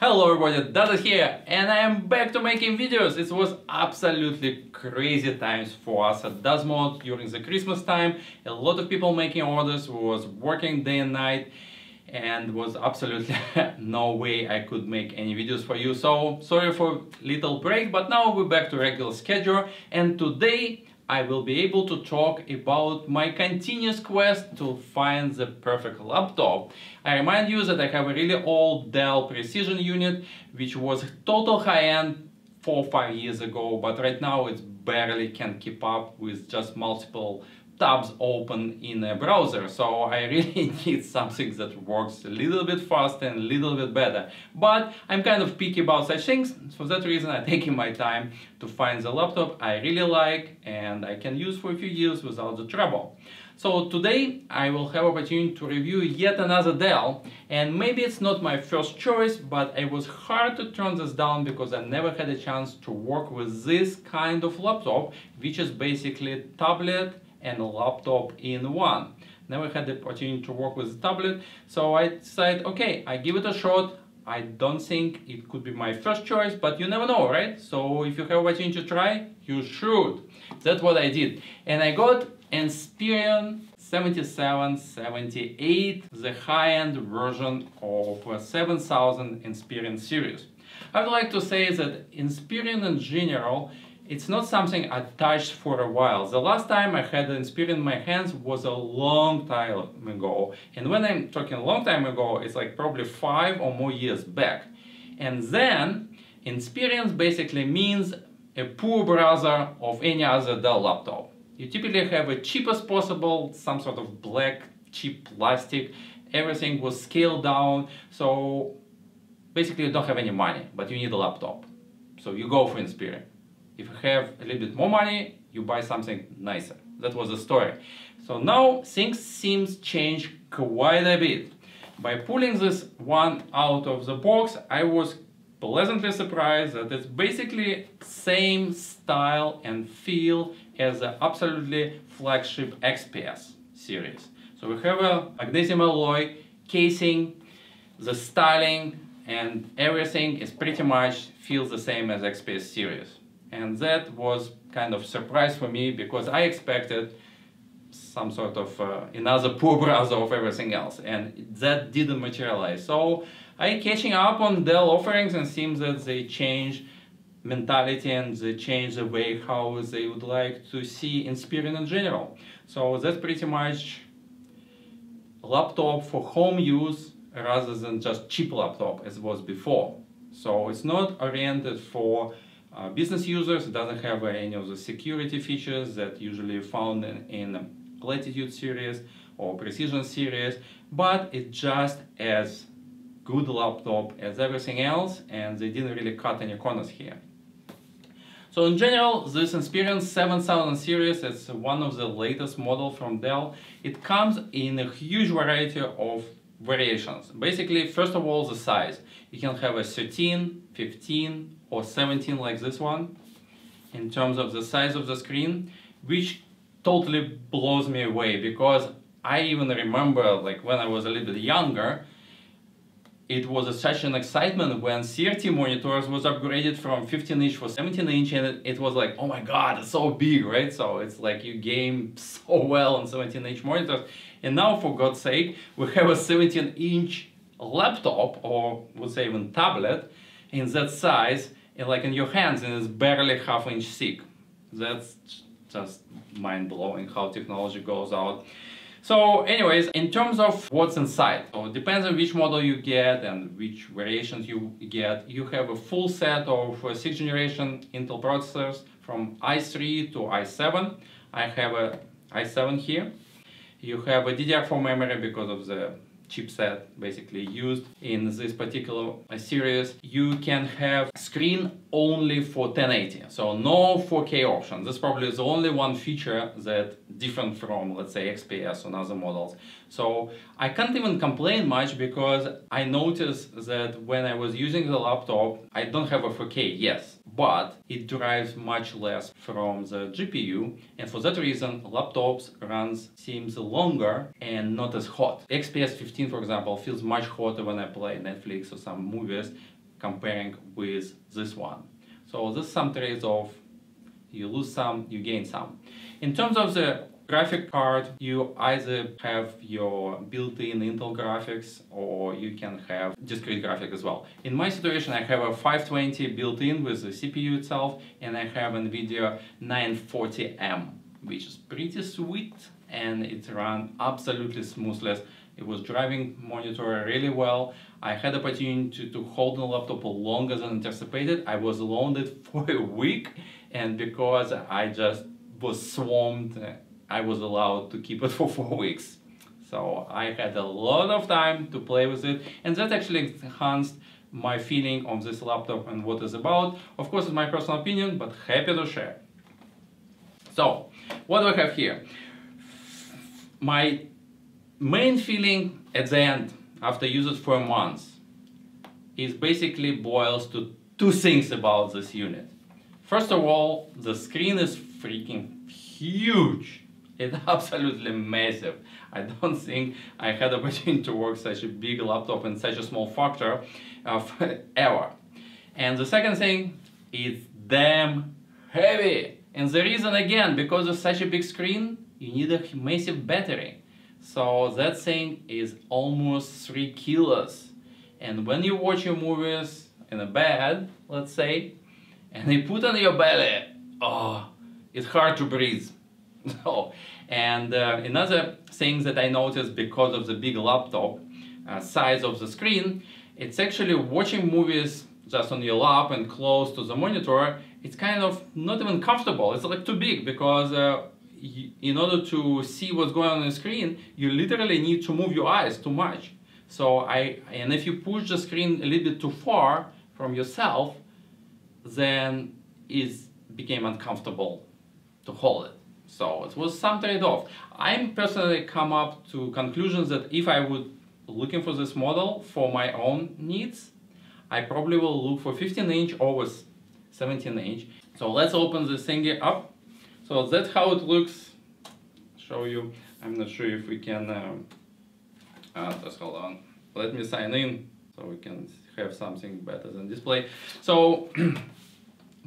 Hello everybody, Daz here, and I am back to making videos. It was absolutely crazy times for us at DazMode during the Christmas time. A lot of people making orders, was working day and night, and was absolutely no way I could make any videos for you. So sorry for little break, but now we're back to regular schedule, and today I will be able to talk about my continuous quest to find the perfect laptop. I remind you that I have a really old Dell Precision unit, which was total high-end 4 or 5 years ago, but right now it barely can keep up with just multiple tabs open in a browser. So I really need something that works a little bit faster and a little bit better. But I'm kind of picky about such things. For that reason, I'm taking my time to find the laptop I really like and I can use for a few years without the trouble. So today I will have opportunity to review yet another Dell, and maybe it's not my first choice, but it was hard to turn this down because I never had a chance to work with this kind of laptop, which is basically a tablet and a laptop in one. Never had the opportunity to work with a tablet, so I decided, okay, I give it a shot. I don't think it could be my first choice, but you never know, right? So if you have opportunity to try, you should. That's what I did. And I got Inspiron 7778, the high-end version of a 7000 Inspiron series. I would like to say that Inspiron in general, it's not something I touched for a while. The last time I had an Inspiron in my hands was a long time ago. And when I'm talking a long time ago, it's like probably 5 or more years back. And then Inspiron basically means a poor brother of any other Dell laptop. You typically have a cheapest possible, some sort of black, cheap plastic. Everything was scaled down. So basically you don't have any money, but you need a laptop. So you go for Inspiron. If you have a little bit more money, you buy something nicer. That was the story. So now things seem to change quite a bit. By pulling this one out of the box, I was pleasantly surprised that it's basically same style and feel as the absolutely flagship XPS series. So we have a magnesium alloy casing, the styling and everything is pretty much feels the same as XPS series. And that was kind of surprise for me because I expected some sort of another poor brother of everything else, and that didn't materialize. So I catching up on Dell offerings, and seems that they change mentality and they change the way how they would like to see Inspiron in general. So that's pretty much a laptop for home use rather than just cheap laptop as it was before. So it's not oriented for business users. It doesn't have any of the security features that usually found in Latitude series or Precision series, but it's just as good laptop as everything else, and they didn't really cut any corners here. So in general, this Inspiron 7000 series is one of the latest models from Dell. It comes in a huge variety of variations. Basically, first of all, the size. You can have a 13, 15 or 17 like this one in terms of the size of the screen, which totally blows me away because I even remember like when I was a little bit younger, it was such an excitement when CRT monitors was upgraded from 15-inch for 17-inch, and it was like, oh my god, it's so big, right? So it's like you game so well on 17-inch monitors. And now, for God's sake, we have a 17-inch laptop, or would say even tablet, in that size, and like in your hands, and it's barely half-inch thick. That's just mind-blowing how technology goes out. So anyways, in terms of what's inside, so it depends on which model you get and which variations you get. You have a full set of 6th generation Intel processors from i3 to i7. I have a i7 here. You have a DDR4 memory because of the chipset basically used in this particular series. You can have screen only for 1080, so no 4K option. This probably is the only one feature that different from, let's say, XPS and other models. So I can't even complain much because I noticed that when I was using the laptop, I don't have a 4K, yes, but it derives much less from the GPU, and for that reason laptops runs seems longer and not as hot. XPS 15, for example, feels much hotter when I play Netflix or some movies comparing with this one. So this is some trade-off. You lose some, you gain some. In terms of the graphic card, you either have your built-in Intel graphics or you can have discrete graphic as well. In my situation, I have a 520 built-in with the CPU itself, and I have NVIDIA 940M, which is pretty sweet, and it ran absolutely smoothly. It was driving monitor really well. I had the opportunity to hold the laptop longer than anticipated. I was loaned for a week, and because I just was swamped, I was allowed to keep it for 4 weeks. So I had a lot of time to play with it, and that actually enhanced my feeling on this laptop and what it's about. Of course, it's my personal opinion, but happy to share. So, what do I have here? My main feeling at the end, after using it for a month, is basically boils to two things about this unit. First of all, the screen is freaking huge. It's absolutely massive. I don't think I had the opportunity to work such a big laptop in such a small factor ever. And the second thing, it's damn heavy. And the reason, again, because of such a big screen, you need a massive battery. So that thing is almost 3 kilos. And when you watch your movies in a bed, let's say, and they put on your belly, oh, it's hard to breathe. So, and another thing that I noticed because of the big laptop size of the screen, it's actually watching movies just on your lap and close to the monitor. It's kind of not even comfortable. It's like too big because in order to see what's going on the screen, you literally need to move your eyes too much. So and if you push the screen a little bit too far from yourself, then it became uncomfortable to hold it. So it was some trade-off. I'm personally come up to conclusions that if I would looking for this model for my own needs, I probably will look for 15-inch or 17-inch. So let's open this thingy up. So that's how it looks. Show you. I'm not sure if we can. Just hold on. Let me sign in so we can have something better than display. So.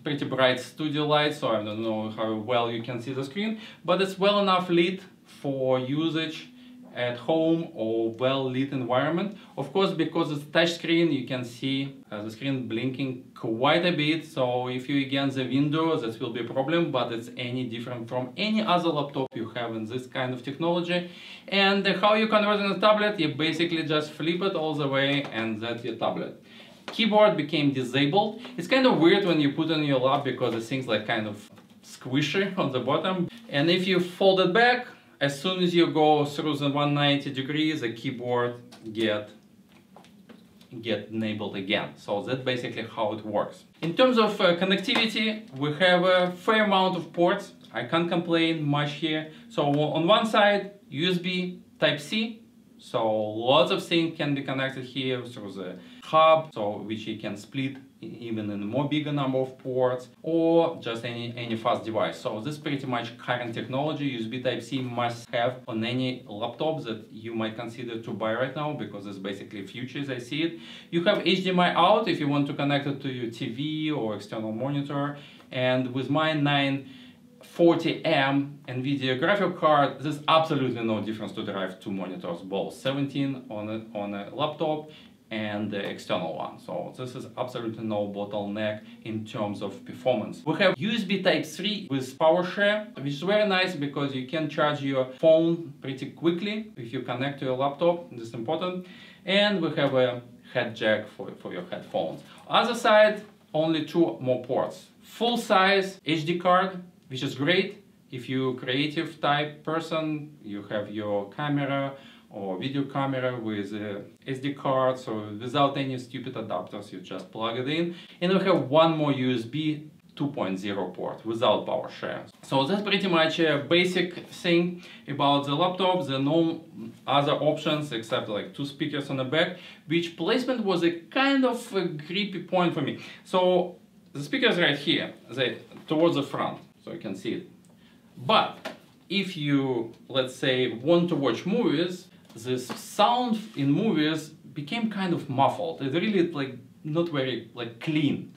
Pretty bright studio light, so I don't know how well you can see the screen, but it's well enough lit for usage at home or well lit environment. Of course, because it's touch screen, you can see the screen blinking quite a bit, so if you against the window, that will be a problem, but it's any different from any other laptop you have in this kind of technology. And how you convert in a tablet, you basically just flip it all the way and that's your tablet. Keyboard became disabled. It's kind of weird when you put it on your lap because the thing's like kind of squishy on the bottom. And if you fold it back, as soon as you go through the 190 degrees, the keyboard get enabled again. So that's basically how it works. In terms of connectivity, we have a fair amount of ports. I can't complain much here. So on one side, USB Type-C. So lots of things can be connected here through the hub, so which you can split even in a more bigger number of ports, or just any fast device. So this is pretty much current technology. USB Type-C must have on any laptop that you might consider to buy right now, because it's basically future as I see it. You have HDMI out if you want to connect it to your TV or external monitor, and with my 940M NVIDIA graphic card, there's absolutely no difference to drive two monitors, both 17 on a laptop and the external one. So this is absolutely no bottleneck in terms of performance. We have USB Type-C with power share, which is very nice because you can charge your phone pretty quickly if you connect to your laptop. This is important. And we have a head jack for your headphones. Other side, only two more ports. Full size HD card, which is great if you're a creative type person, you have your camera or video camera with a SD card, so without any stupid adapters, you just plug it in. And we have one more USB 2.0 port without power share. So that's pretty much a basic thing about the laptop. There are no other options except like two speakers on the back, which placement was a kind of a creepy point for me. So the speakers right here, towards the front, so you can see it. But if you, let's say, want to watch movies, this sound in movies became kind of muffled. It really like not very like clean.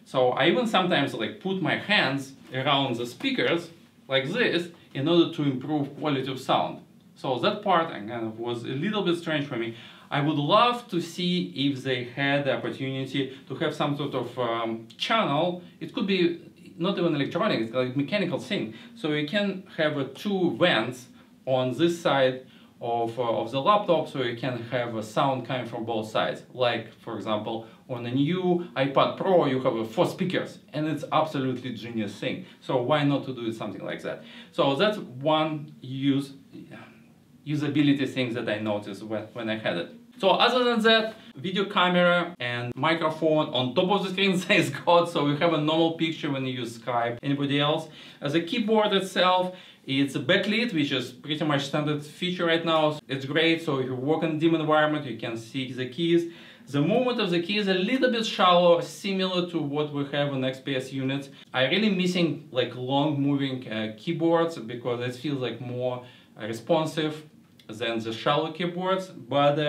So I even sometimes like put my hands around the speakers like this in order to improve quality of sound. So that part kind of was a little bit strange for me. I would love to see if they had the opportunity to have some sort of channel. It could be not even electronic, it's like mechanical thing. So you can have two vents on this side of the laptop, so you can have a sound coming from both sides. Like, for example, on a new iPad Pro, you have 4 speakers, and it's absolutely genius thing. So why not to do something like that? So that's one usability thing that I noticed when I had it. So other than that, video camera and microphone on top of the screen says God, so you have a normal picture when you use Skype. Anybody else? As a keyboard itself, it's backlit, which is pretty much standard feature right now. It's great, so if you work in a dim environment, you can see the keys. The movement of the key is a little bit shallow, similar to what we have on XPS units. I'm really missing like long moving keyboards because it feels like more responsive than the shallow keyboards, but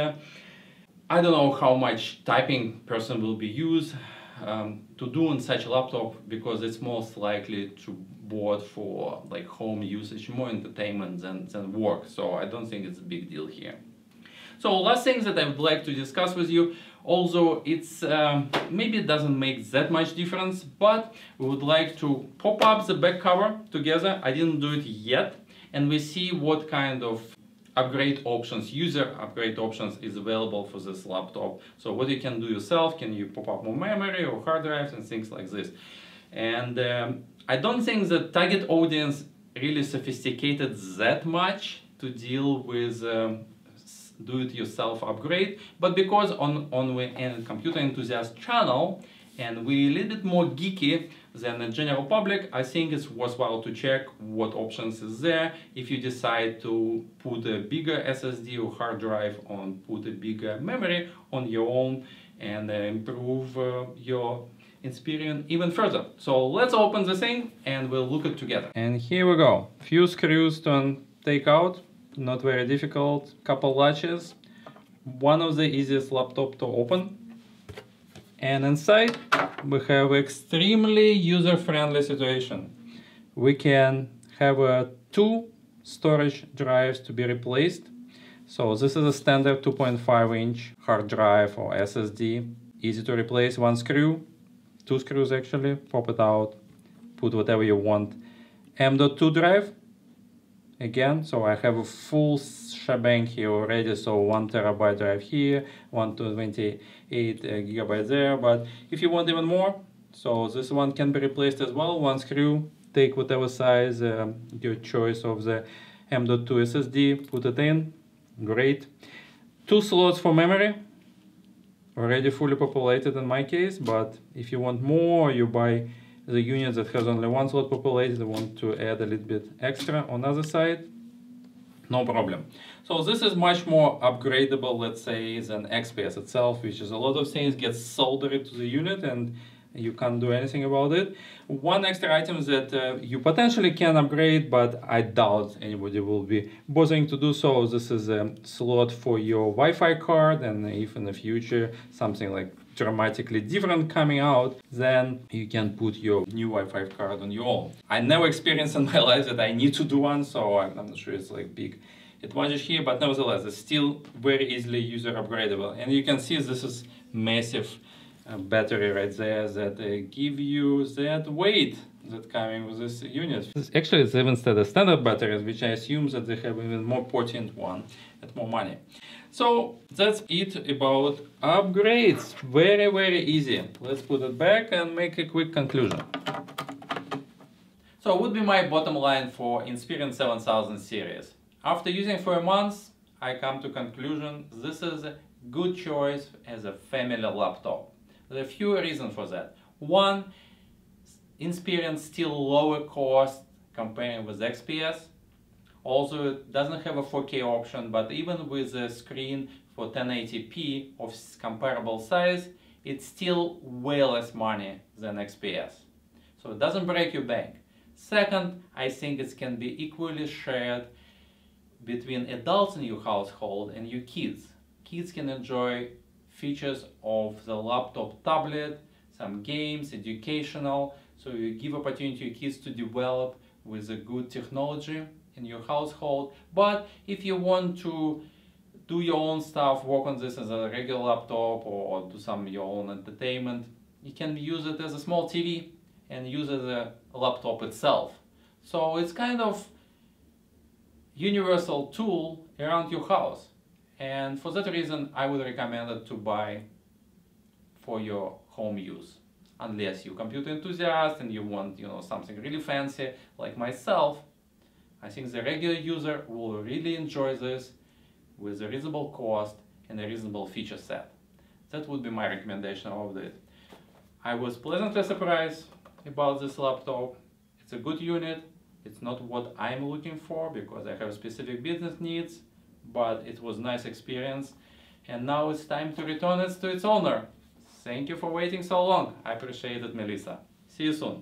I don't know how much typing person will be used to do on such a laptop, because it's most likely to board for like home usage, more entertainment than work, so I don't think it's a big deal here. So last thing that I would like to discuss with you, although it's maybe it doesn't make that much difference, but we would like to pop up the back cover together. I didn't do it yet, and we see what kind of upgrade options, user upgrade options is available for this laptop. So what you can do yourself, can you pop up more memory or hard drives and things like this. And I don't think the target audience really sophisticated that much to deal with do-it-yourself upgrade, but because on a computer enthusiast channel and we're a little bit more geeky than the general public, I think it's worthwhile to check what options is there if you decide to put a bigger SSD or hard drive on, put a bigger memory on your own and improve your Inspiron even further. So let's open the thing and we'll look at it together. And here we go. Few screws to take out, not very difficult, couple latches. One of the easiest laptop to open. And inside we have extremely user-friendly situation. We can have 2 storage drives to be replaced. So this is a standard 2.5-inch hard drive or SSD. Easy to replace, 1 screw, 2 screws actually, pop it out, put whatever you want. M.2 drive, again, so I have a full shebang here already, so 1 terabyte drive here, 128 gigabyte there, but if you want even more, so this one can be replaced as well, 1 screw, take whatever size, your choice of the M.2 SSD, put it in, great. 2 slots for memory, already fully populated in my case, but if you want more, you buy the unit that has only 1 slot populated, you want to add a little bit extra on the other side, no problem. So this is much more upgradable, let's say, than XPS itself, which is a lot of things get soldered to the unit and you can't do anything about it. One extra item that you potentially can upgrade, but I doubt anybody will be bothering to do so. This is a slot for your Wi-Fi card, and if in the future something like dramatically different coming out, then you can put your new Wi-Fi card on your own. I never experienced in my life that I need to do one, so I'm not sure it's like big advantage here, but nevertheless it's still very easily user upgradable. And you can see this is massive battery right there that give you that weight that coming with this unit. Actually, it's even standard batteries, which I assume that they have even more potent one at more money. So that's it about upgrades. Very, very easy. Let's put it back and make a quick conclusion. So what would be my bottom line for Inspiron 7000 series? After using for a month, I come to conclusion this is a good choice as a family laptop. There are a few reasons for that. One, Inspiron still lower cost comparing with XPS. Also, it doesn't have a 4K option, but even with a screen for 1080p of comparable size, it's still way less money than XPS. So it doesn't break your bank. Second, I think it can be equally shared between adults in your household and your kids. Kids can enjoy features of the laptop tablet, some games, educational, so you give opportunity to your kids to develop with a good technology in your household. But if you want to do your own stuff, work on this as a regular laptop or do some your own entertainment, you can use it as a small TV and use it as a laptop itself. So it's kind of universal tool around your house. And for that reason, I would recommend it to buy for your home use. Unless you're computer enthusiast and you want, something really fancy like myself, I think the regular user will really enjoy this with a reasonable cost and a reasonable feature set. That would be my recommendation of it. I was pleasantly surprised about this laptop. It's a good unit. It's not what I'm looking for because I have specific business needs, but it was a nice experience. And now it's time to return it to its owner. Thank you for waiting so long. I appreciate it, Melissa. See you soon.